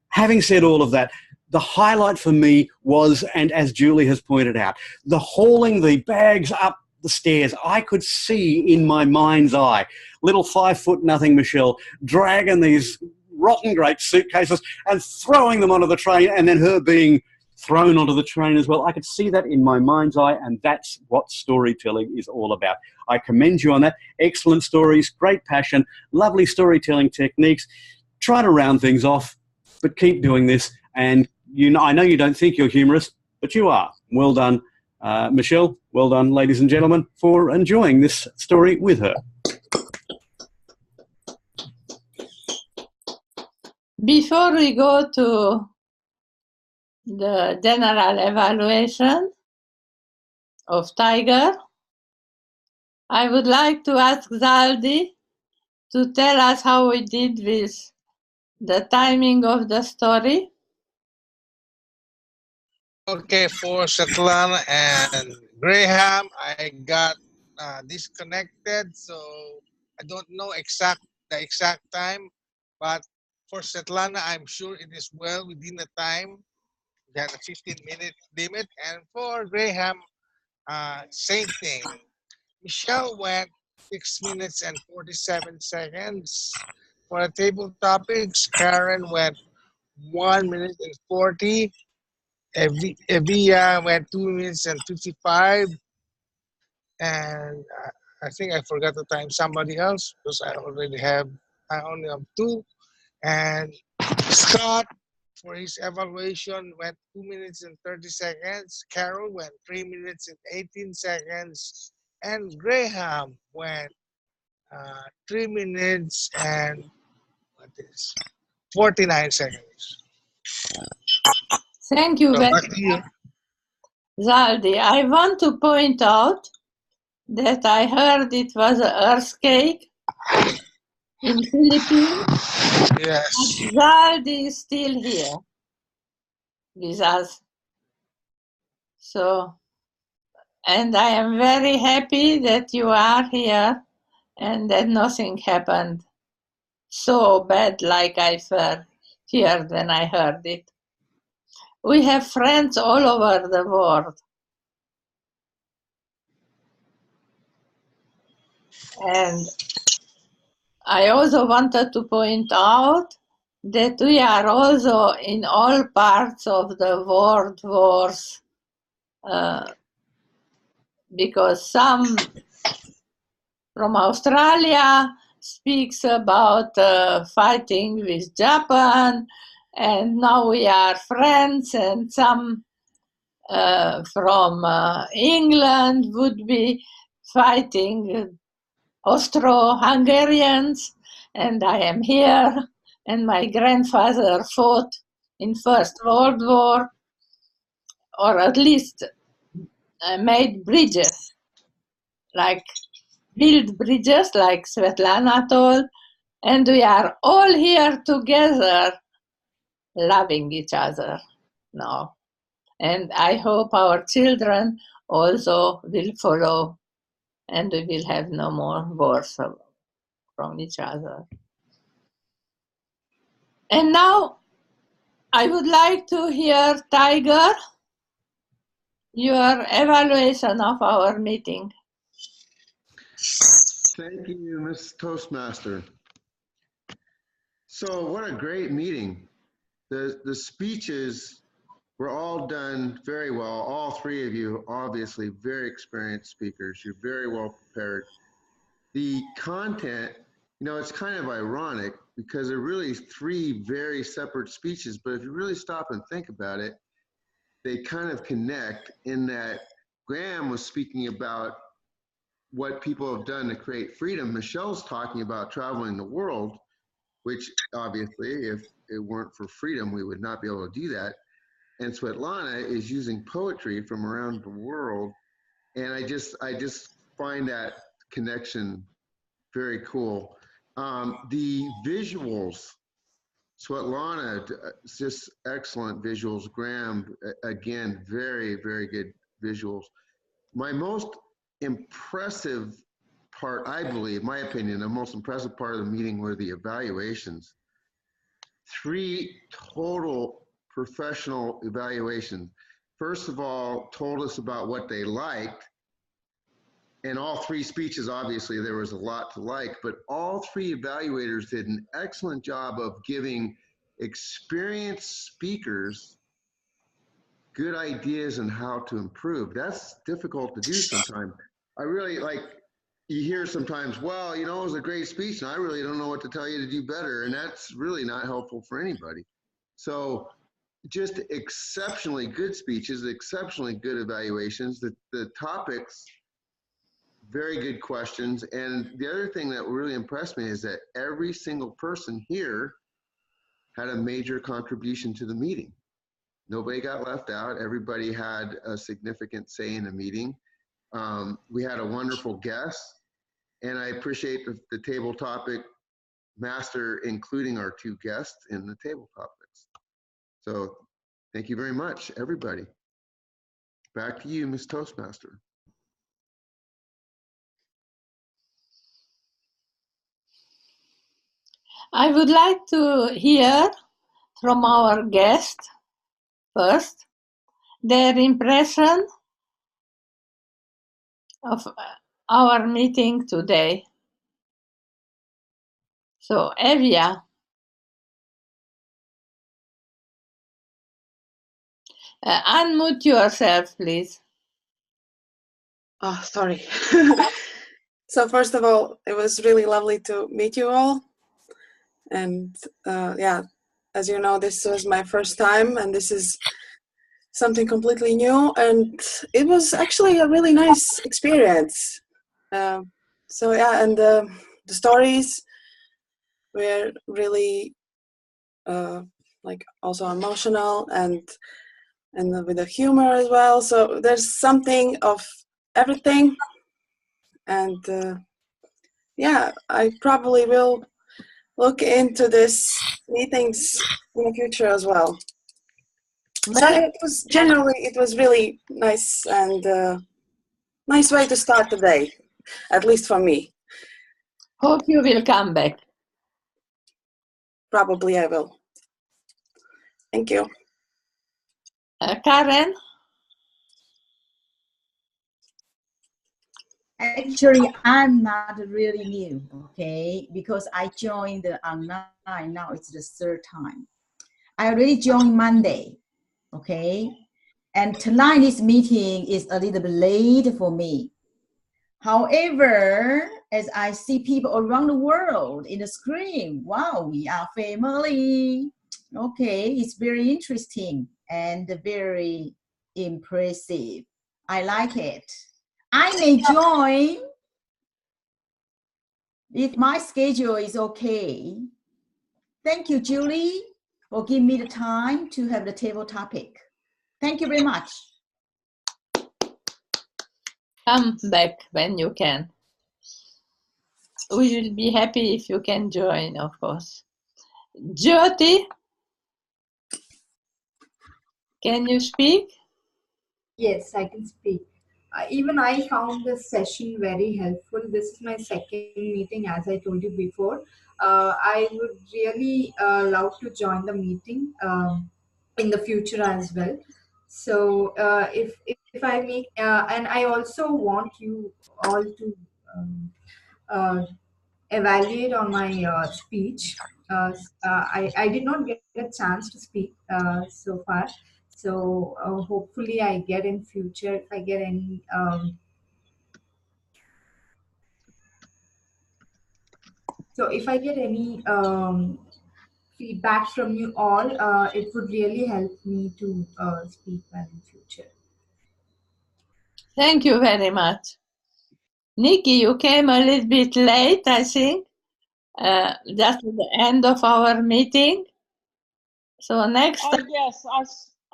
Having said all of that, the highlight for me was, and as Julie has pointed out, the hauling the bags up the stairs. I could see in my mind's eye little 5'0" Michelle dragging these rotten great suitcases and throwing them onto the train, and then her being thrown onto the train as well. I could see that in my mind's eye, and that's what storytelling is all about. I commend you on that. Excellent stories, great passion, lovely storytelling techniques. Try to round things off, but keep doing this. And I know you don't think you're humorous, but you are. Well done, Michelle. Well done, ladies and gentlemen, for enjoying this story with her. Before we go to the general evaluation of Tiger, I would like to ask Zaldi to tell us how we did with the timing of the story. Okay, for Svetlana and Graham, I got disconnected, so I don't know the exact time, but for Svetlana, I'm sure it is well within the time. We had a 15-minute limit, and for Graham, same thing. Michelle went 6 minutes and 47 seconds. For the table topics, Karen went 1 minute and 40. Evia went 2 minutes and 55. And I think I forgot to time somebody else because I only have 2. And Scott, for his evaluation, went 2 minutes and 30 seconds. Carol went 3 minutes and 18 seconds. And Graham went 3 minutes and 49 seconds. Thank you So very back to you. much, Zaldi. I want to point out that I heard it was an earthquake in Philippines. Yes. But Zaldi is still here with us. So, and I am very happy that you are here and that nothing happened so bad like I feared when I heard it. We have friends all over the world. And I also wanted to point out that we are also in all parts of the world wars, because some from Australia speaks about fighting with Japan, and now we are friends, and some from England would be fighting Austro-Hungarians, and I am here, and my grandfather fought in First World War, or at least made bridges, like build bridges, like Svetlana told, and we are all here together, loving each other now. And I hope our children also will follow, and we will have no more wars from each other. And now I would like to hear, Tiger, your evaluation of our meeting. Thank you, Ms. Toastmaster. So what a great meeting. The speeches were all done very well. All three of you, obviously very experienced speakers. You're very well prepared. The content, it's kind of ironic because they're really three very separate speeches, but if you really stop and think about it, they kind of connect in that Graham was speaking about what people have done to create freedom. Michelle's talking about traveling the world, which obviously if it weren't for freedom, we would not be able to do that. And Svetlana is using poetry from around the world. And I just find that connection very cool. The visuals, Svetlana, just excellent visuals. Graham, again, very, very good visuals. My most impressive part, I believe, my opinion, the most impressive part of the meeting were the evaluations. 3 total professional evaluation. First of all, told us about what they liked. In all three speeches, obviously, there was a lot to like, but all three evaluators did an excellent job of giving experienced speakers good ideas on how to improve. That's difficult to do sometimes. I really like, you hear sometimes, well, you know, it was a great speech and I really don't know what to tell you to do better. And that's really not helpful for anybody. So just exceptionally good speeches, exceptionally good evaluations, the topics, very good questions. And the other thing that really impressed me is that every single person here had a major contribution to the meeting. Nobody got left out. Everybody had a significant say in the meeting. We had a wonderful guest, and I appreciate the table topic master including our two guests in the table topics. So thank you very much, everybody. Back to you, Ms. Toastmaster. I would like to hear from our guest first their impression of our meeting today. So, Evia, unmute yourself, please. Oh, sorry. So first of all, it was really lovely to meet you all. And yeah, as you know, this was my first time and this is something completely new. And it was actually a really nice experience. So yeah, and the stories were really like also emotional and with the humor as well. So there's something of everything. And yeah, I probably will look into this meetings in the future as well. So it was generally, it was really nice and nice way to start the day, at least for me. Hope you will come back. Probably I will. Thank you. Karen? Actually, I'm not really new, okay? Because I joined the online, now it's the third time. I already joined Monday, okay? And tonight this meeting is a little bit late for me. However, as I see people around the world in the screen, wow, we are family. Okay, it's very interesting and very impressive. I like it. I may join if my schedule is okay. Thank you, Julie, for giving me the time to have the table topic. Thank you very much. Come back when you can. We will be happy if you can join, of course. Jyoti, can you speak? Yes, I can speak. Even I found this session very helpful. This is my second meeting, as I told you before. I would really love to join the meeting in the future as well. So if I make, and I also want you all to evaluate on my speech. I did not get a chance to speak so far. So hopefully I get in future if I get any so if I get any feedback from you all, it would really help me to speak well in future. Thank you very much. Nikki, you came a little bit late, I think. Just at the end of our meeting. So next time. Yes,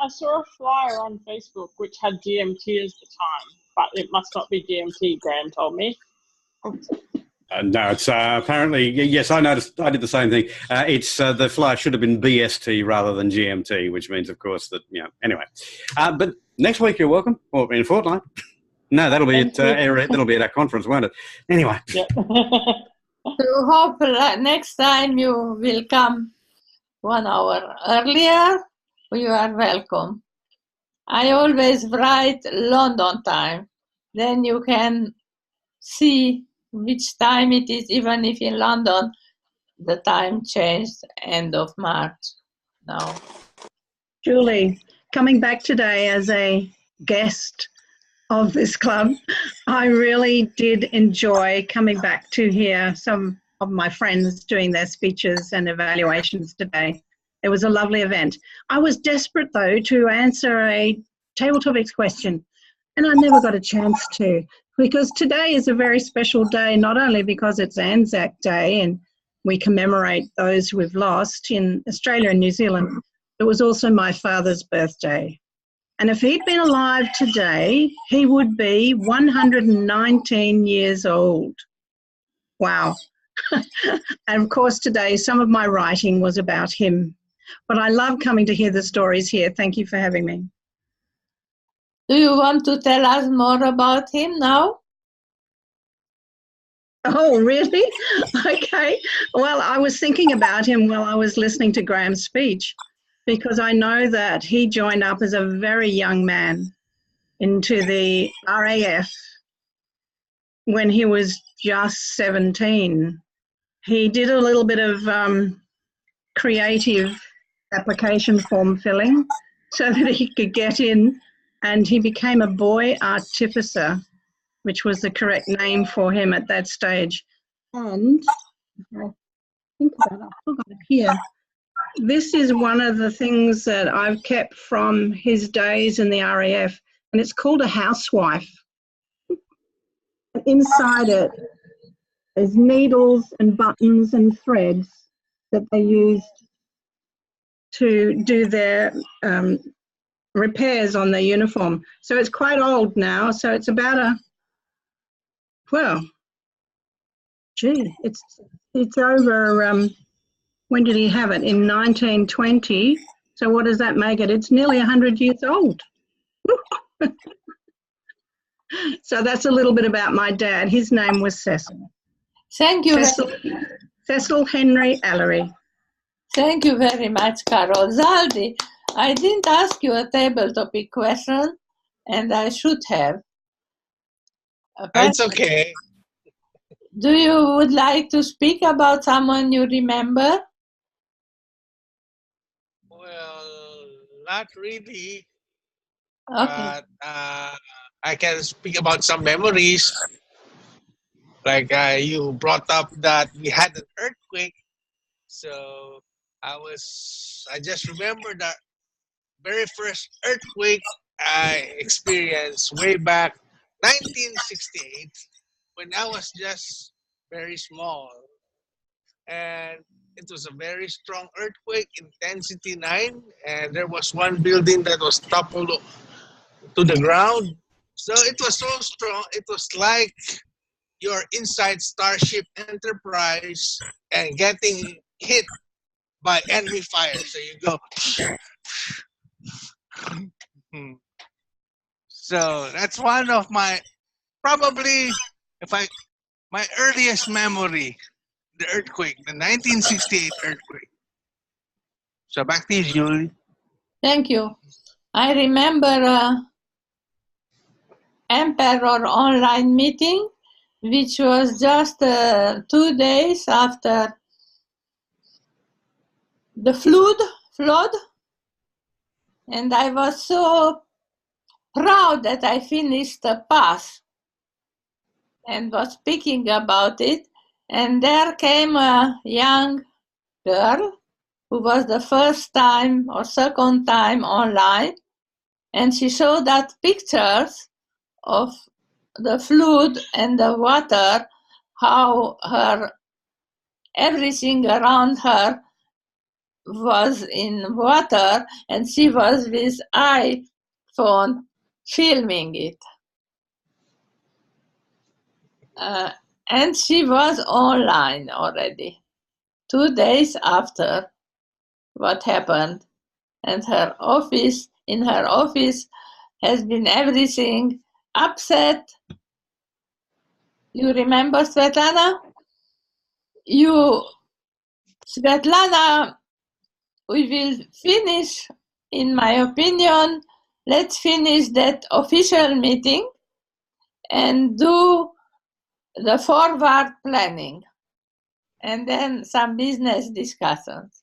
I saw a flyer on Facebook which had GMT as the time, but it must not be GMT, Graham told me. No, it's apparently, yes, I noticed, I did the same thing. It's the flyer should have been BST rather than GMT, which means, of course, that, you know, anyway. But next week you're welcome, or in a fortnight. No, that'll be that'll be at our conference, won't it? Anyway. Yeah. So hope next time you will come 1 hour earlier You are welcome. I always write London time. Then you can see which time it is, even if in London the time changed end of March now. Julie, coming back today as a guest of this club, I really did enjoy coming back to hear some of my friends doing their speeches and evaluations today. It was a lovely event. I was desperate, though, to answer a table topics question, and I never got a chance to, because today is a very special day, not only because it's Anzac Day and we commemorate those we've lost in Australia and New Zealand, it was also my father's birthday. And if he'd been alive today, he would be 119 years old. Wow. And of course, today, some of my writing was about him. But I love coming to hear the stories here. Thank you for having me. Do you want to tell us more about him now? Oh, really? Okay. Well, I was thinking about him while I was listening to Graham's speech, because I know that he joined up as a very young man into the RAF when he was just 17. He did a little bit of creative application form filling so that he could get in, and he became a boy artificer, which was the correct name for him at that stage. And I think about it, I've still got it here. This is one of the things that I've kept from his days in the RAF, and it's called a housewife. Inside it is needles and buttons and threads that they used to do their repairs on their uniform. So it's quite old now. So it's about a, well, gee, it's over, when did he have it? In 1920. So what does that make it? It's nearly 100 years old. So that's a little bit about my dad. His name was Cecil. Thank you. Cecil Henry Allery. Thank you very much, Carol. Zaldi, I didn't ask you a table topic question, and I should have. It's okay. Do you would like to speak about someone you remember? Well, not really. Okay. But I can speak about some memories. Like you brought up that we had an earthquake. So I just remember that very first earthquake I experienced way back 1968 when I was just very small. And it was a very strong earthquake, intensity 9, and there was one building that was toppled to the ground. So it was so strong, it was like you're inside Starship Enterprise and getting hit by enemy fire. So you go. So that's one of my, probably, my earliest memory, the earthquake, the 1968 earthquake. So back to you, Julie. Thank you. I remember Emperor online meeting, which was just 2 days after the flood, and I was so proud that I finished the pass and was speaking about it, and there came a young girl who was the first time or second time online, and she showed us pictures of the flood and the water, how everything around her was in water, and she was with iPhone filming it. And she was online already 2 days after what happened, and in her office has been everything upset. You remember, Svetlana? Svetlana, we will finish in my opinion, let's finish that official meeting and do the forward planning, and then some business discussions.